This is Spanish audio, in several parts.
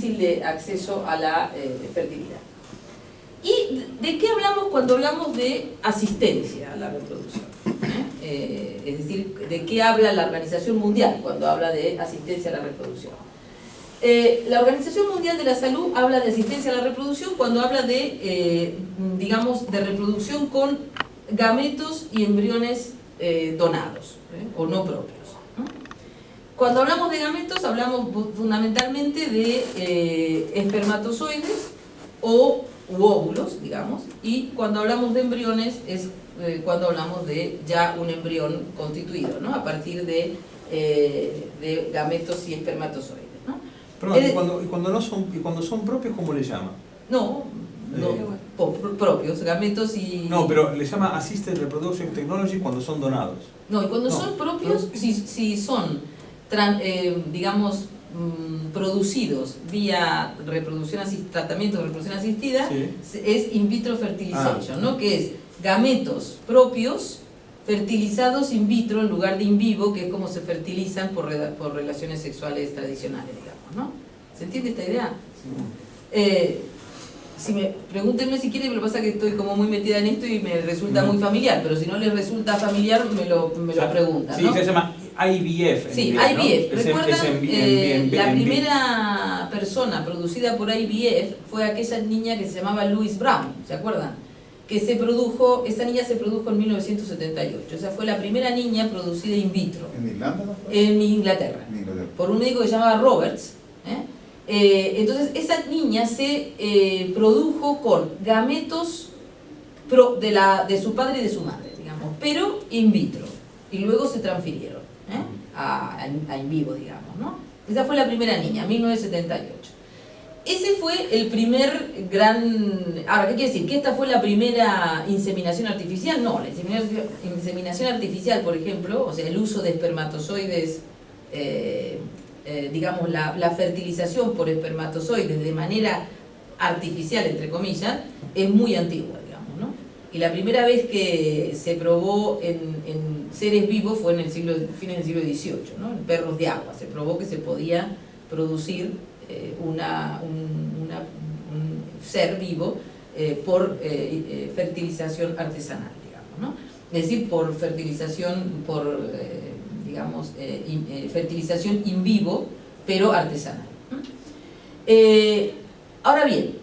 difícil de acceso a la fertilidad. ¿Y de qué hablamos cuando hablamos de asistencia a la reproducción? Es decir, ¿de qué habla la Organización Mundial cuando habla de asistencia a la reproducción? La Organización Mundial de la Salud habla de asistencia a la reproducción cuando habla de, digamos, de reproducción con gametos y embriones donados, o no propios. Cuando hablamos de gametos hablamos fundamentalmente de espermatozoides u óvulos, digamos, y cuando hablamos de embriones es cuando hablamos de ya un embrión constituido, ¿no? A partir de gametos y espermatozoides, ¿no? Perdón, y cuando son propios, ¿cómo le llama? No, propios, gametos y... No, pero le llama Assisted Reproduction Technology cuando son donados. No, y cuando son propios, si son, digamos, producidos vía tratamiento de reproducción asistida, sí, es in vitro fertilization, ¿no? Que es gametos propios fertilizados in vitro en lugar de in vivo, que es como se fertilizan por relaciones sexuales tradicionales, digamos, ¿no? ¿Se entiende esta idea? Sí. Pregúntenme si quieren, pero pasa que estoy como muy metida en esto y me resulta muy familiar, pero si no les resulta familiar me lo preguntan, sí, ¿no? Se llama IVF. Sí, IVF. ¿No? ¿Recuerdan? La primera persona producida por IVF fue aquella niña que se llamaba Louise Brown, ¿se acuerdan? Esa niña se produjo en 1978, o sea, fue la primera niña producida in vitro. ¿En Irlanda? ¿No? En Inglaterra, por un médico que se llamaba Roberts. Entonces, esa niña se produjo con gametos de su padre y de su madre, digamos, pero in vitro, y luego se transfirieron a in vivo, digamos, ¿no? Esa fue la primera niña, 1978. Ese fue el primer gran... Ahora, ¿qué quiere decir? ¿Que esta fue la primera inseminación artificial? No, la inseminación artificial, por ejemplo, o sea, el uso de espermatozoides, digamos, la fertilización por espermatozoides de manera artificial, entre comillas, es muy antigua, digamos, ¿no? Y la primera vez que se probó en seres vivos fue en el fines del siglo XVIII, ¿no? En perros de agua. Se probó que se podía producir un ser vivo por fertilización artesanal, digamos, ¿no? Es decir, por fertilización, digamos, fertilización in vivo, pero artesanal. Ahora bien,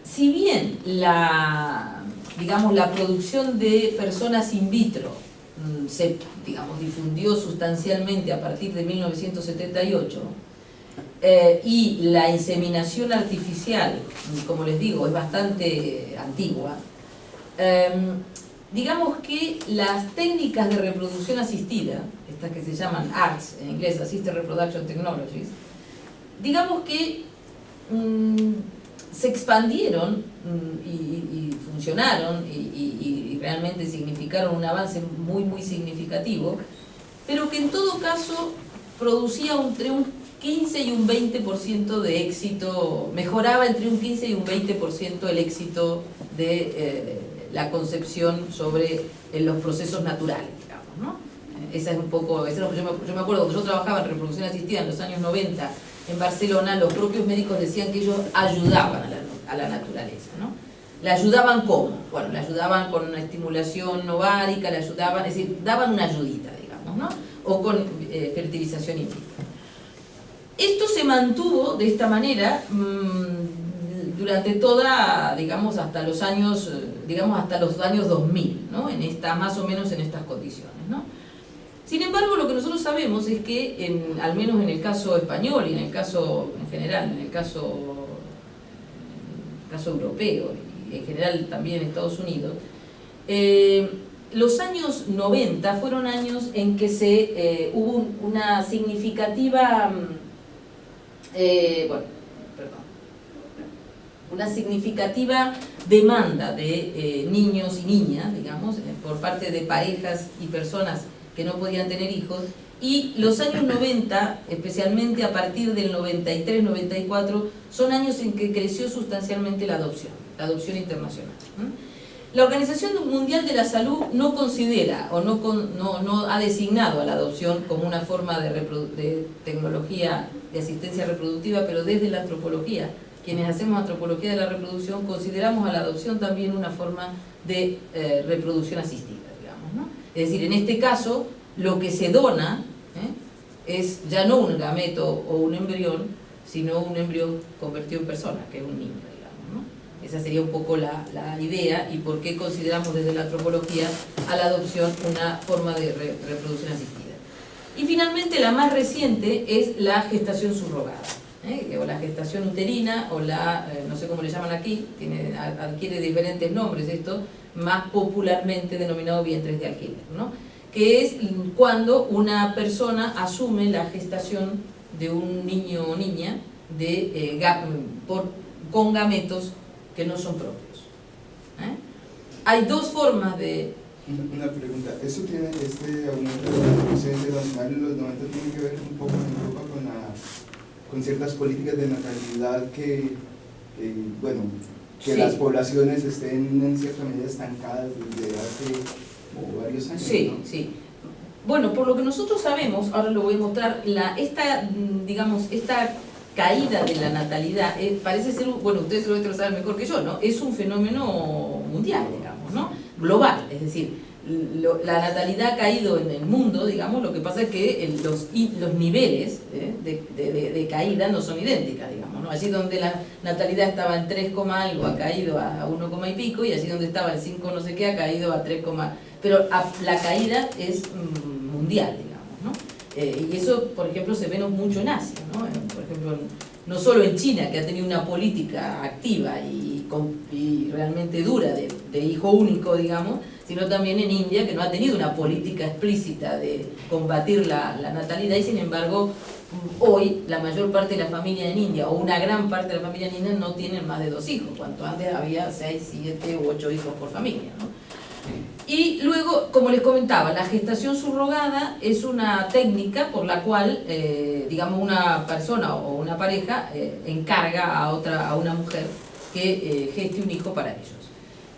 si bien digamos, la producción de personas in vitro se, digamos, difundió sustancialmente a partir de 1978, y la inseminación artificial, como les digo, es bastante antigua, digamos que las técnicas de reproducción asistida, estas que se llaman ARTS, en inglés, Assisted Reproduction Technologies, digamos que se expandieron y funcionaron y realmente significaron un avance muy significativo, pero que en todo caso producía entre un 15 y un 20% de éxito, mejoraba entre un 15 y un 20% el éxito de la concepción sobre los procesos naturales, digamos, ¿no? Esa es un poco, yo me acuerdo cuando yo trabajaba en reproducción asistida en los años 90 en Barcelona, los propios médicos decían que ellos ayudaban a la naturaleza, ¿no? ¿La ayudaban cómo? Bueno, la ayudaban con una estimulación ovárica, la ayudaban, es decir, daban una ayudita, digamos, ¿no? O con fertilización in vitro. Esto se mantuvo de esta manera durante toda, digamos, hasta los años 2000, ¿no? Más o menos en estas condiciones, ¿no? Sin embargo, lo que nosotros sabemos es que, al menos en el caso español y en el caso, en general, en el caso europeo y en general también en Estados Unidos, los años 90 fueron años en que hubo una significativa... una significativa demanda de niños y niñas, digamos, por parte de parejas y personas que no podían tener hijos, y los años 90, especialmente a partir del 93-94, son años en que creció sustancialmente la adopción internacional. La Organización Mundial de la Salud no considera o no ha designado a la adopción como una forma de tecnología de asistencia reproductiva, pero desde la antropología, quienes hacemos antropología de la reproducción, consideramos a la adopción también una forma de reproducción asistida, digamos, ¿no? Es decir, en este caso, lo que se dona es ya no un gameto o un embrión, sino un embrión convertido en persona, que es un niño, digamos, ¿no? Esa sería un poco la idea y por qué consideramos desde la antropología a la adopción una forma de reproducción asistida. Y finalmente la más reciente es la gestación subrogada, o la gestación uterina, o la, no sé cómo le llaman aquí, adquiere diferentes nombres esto, más popularmente denominado vientres de alquiler, ¿no? Que es cuando una persona asume la gestación de un niño o niña con gametos que no son propios. Hay dos formas de... Una pregunta, ¿eso tiene aumento de la producción de los animales en los 90 tiene que ver un poco en Europa con ciertas políticas de natalidad que Sí. las poblaciones estén en cierta medida estancadas desde hace varios años? Sí, ¿no? sí. Bueno, por lo que nosotros sabemos, ahora lo voy a mostrar, esta caída de la natalidad parece ser, bueno, ustedes lo saben mejor que yo, ¿no? Es un fenómeno mundial, digamos, ¿no? Global, es decir, la natalidad ha caído en el mundo, digamos, lo que pasa es que los niveles de caída no son idénticas, digamos, ¿no? Allí donde la natalidad estaba en 3, algo ha caído a 1, y pico, y allí donde estaba en 5 no sé qué ha caído a 3, pero la caída es mundial, digamos, ¿no? Y eso, por ejemplo, se ve mucho en Asia, ¿no? Por ejemplo, no solo en China, que ha tenido una política activa y realmente dura de hijo único, digamos, sino también en India, que no ha tenido una política explícita de combatir la natalidad, y sin embargo, hoy la mayor parte de la familia en India, o una gran parte de la familia en India, no tienen más de 2 hijos, cuando antes había 6, 7 u 8 hijos por familia, ¿no? Y luego, como les comentaba, la gestación subrogada es una técnica por la cual, digamos, una persona o una pareja encarga a una mujer que geste un hijo para ellos.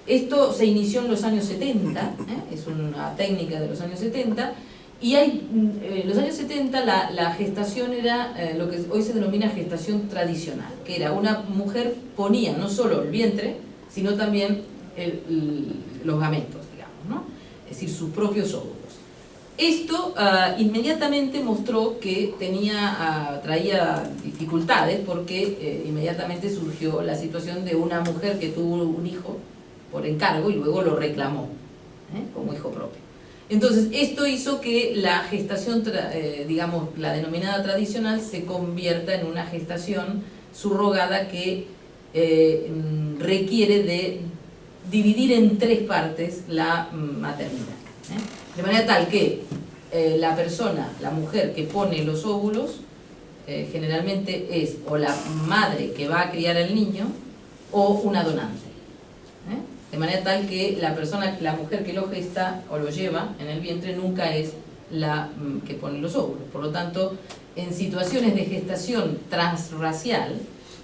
Esto se inició en los años 70, es una técnica de los años 70, y en los años 70 la gestación era lo que hoy se denomina gestación tradicional, que era una mujer ponía no solo el vientre, sino también los gametos, digamos, ¿no? Es decir, sus propios óvulos. Esto inmediatamente mostró que traía dificultades porque inmediatamente surgió la situación de una mujer que tuvo un hijo por encargo y luego lo reclamó como hijo propio. Entonces, esto hizo que la gestación, digamos, la denominada tradicional, se convierta en una gestación subrogada que requiere de dividir en 3 partes la maternidad. De manera tal que la persona, la mujer que pone los óvulos, generalmente es o la madre que va a criar al niño o una donante. De manera tal que la mujer que lo gesta o lo lleva en el vientre nunca es la que pone los óvulos. Por lo tanto, en situaciones de gestación transracial,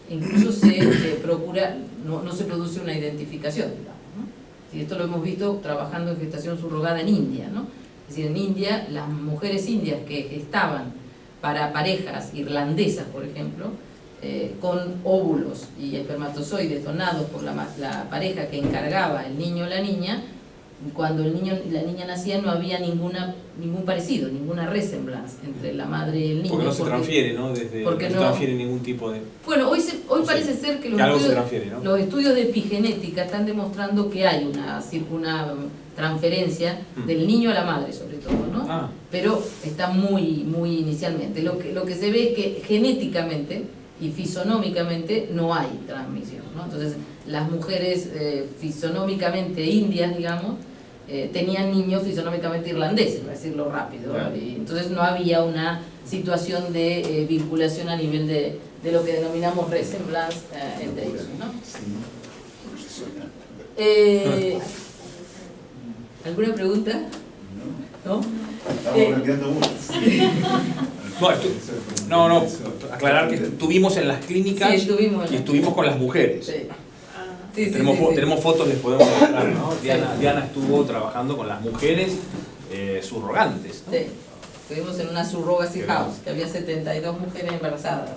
incluso se procura, no se produce una identificación, digamos, ¿no? Y esto lo hemos visto trabajando en gestación subrogada en India, ¿no? Es decir, en India, las mujeres indias que gestaban para parejas irlandesas, por ejemplo, con óvulos y espermatozoides donados por la pareja que encargaba el niño o la niña, cuando el niño y la niña nacían no había ningún parecido, ninguna resemblance entre la madre y el niño. Porque no se transfiere, ¿no? Porque no transfiere ningún tipo de... Bueno, hoy parece ser que los estudios de epigenética están demostrando que hay una transferencia del niño a la madre, sobre todo, ¿no? Pero está muy inicialmente. Lo que se ve es que genéticamente y fisonómicamente no hay transmisión, ¿no? Entonces, las mujeres fisonómicamente indias, digamos, tenían niños fisonómicamente irlandeses, para decirlo rápido, y entonces no había una situación de vinculación a nivel de lo que denominamos resemblance entre ellos, ¿no? ¿Alguna pregunta? ¿No? Estamos cambiando No, aclarar que estuvimos en las clínicas y estuvimos con las mujeres. Sí. Sí, tenemos, sí, sí. tenemos fotos, les podemos mostrar, ¿no? Sí. Diana estuvo trabajando con las mujeres surrogantes, ¿no? Sí. Estuvimos en una surrogacy Qué house, bien. que había 72 mujeres embarazadas.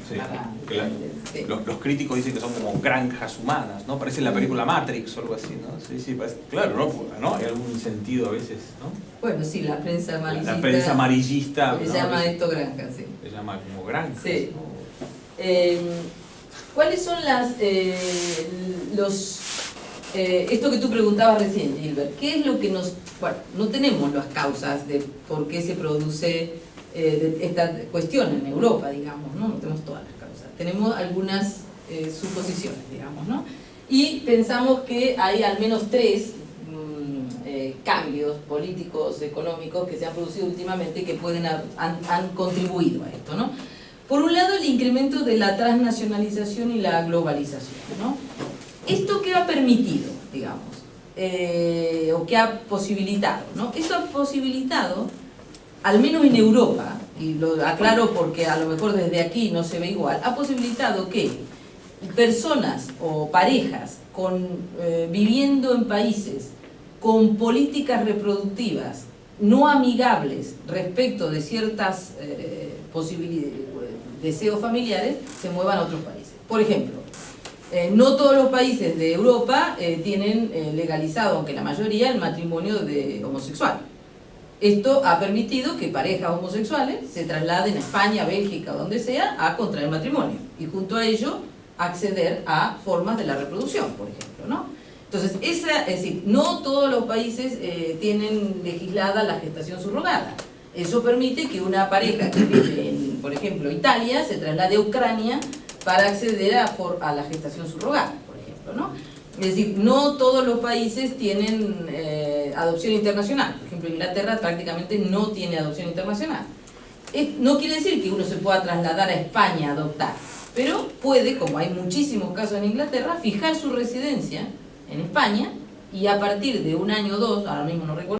Sí, para- que la- sí. los críticos dicen que son como granjas humanas, ¿no? Parece la película Matrix o algo así, ¿no? Sí, sí, parece, claro, ¿no? Hay algún sentido a veces, ¿no? Bueno, sí, la prensa amarillista. La prensa amarillista, Le ¿no? llama esto granja, sí. Se llama como granjas, Sí. ¿no? ¿Cuáles son esto que tú preguntabas recién, Gilbert? ¿Qué es lo que nos... Bueno, no tenemos las causas de por qué se produce esta cuestión en Europa, digamos, ¿no? No tenemos todas las causas. Tenemos algunas suposiciones, digamos, ¿no? Y pensamos que hay al menos 3 cambios políticos, económicos que se han producido últimamente que han contribuido a esto, ¿no? Por un lado, el incremento de la transnacionalización y la globalización, ¿no? ¿Esto qué ha permitido, digamos? O qué ha posibilitado, ¿no? Esto ha posibilitado, al menos en Europa, y lo aclaro porque a lo mejor desde aquí no se ve igual, ha posibilitado que personas o parejas viviendo en países con políticas reproductivas no amigables respecto de ciertas deseos familiares se muevan a otros países. Por ejemplo, no todos los países de Europa tienen legalizado, aunque la mayoría, el matrimonio homosexual. Esto ha permitido que parejas homosexuales se trasladen a España, Bélgica o donde sea a contraer matrimonio y junto a ello acceder a formas de la reproducción, por ejemplo, ¿no? Entonces, es decir, no todos los países tienen legislada la gestación subrogada. Eso permite que una pareja que vive en, por ejemplo, Italia, se traslade a Ucrania para acceder a la gestación subrogada, por ejemplo, ¿no? Es decir, no todos los países tienen adopción internacional. Por ejemplo, Inglaterra prácticamente no tiene adopción internacional. No quiere decir que uno se pueda trasladar a España a adoptar, pero puede, como hay muchísimos casos en Inglaterra, fijar su residencia en España y a partir de un año o 2, ahora mismo no recuerdo,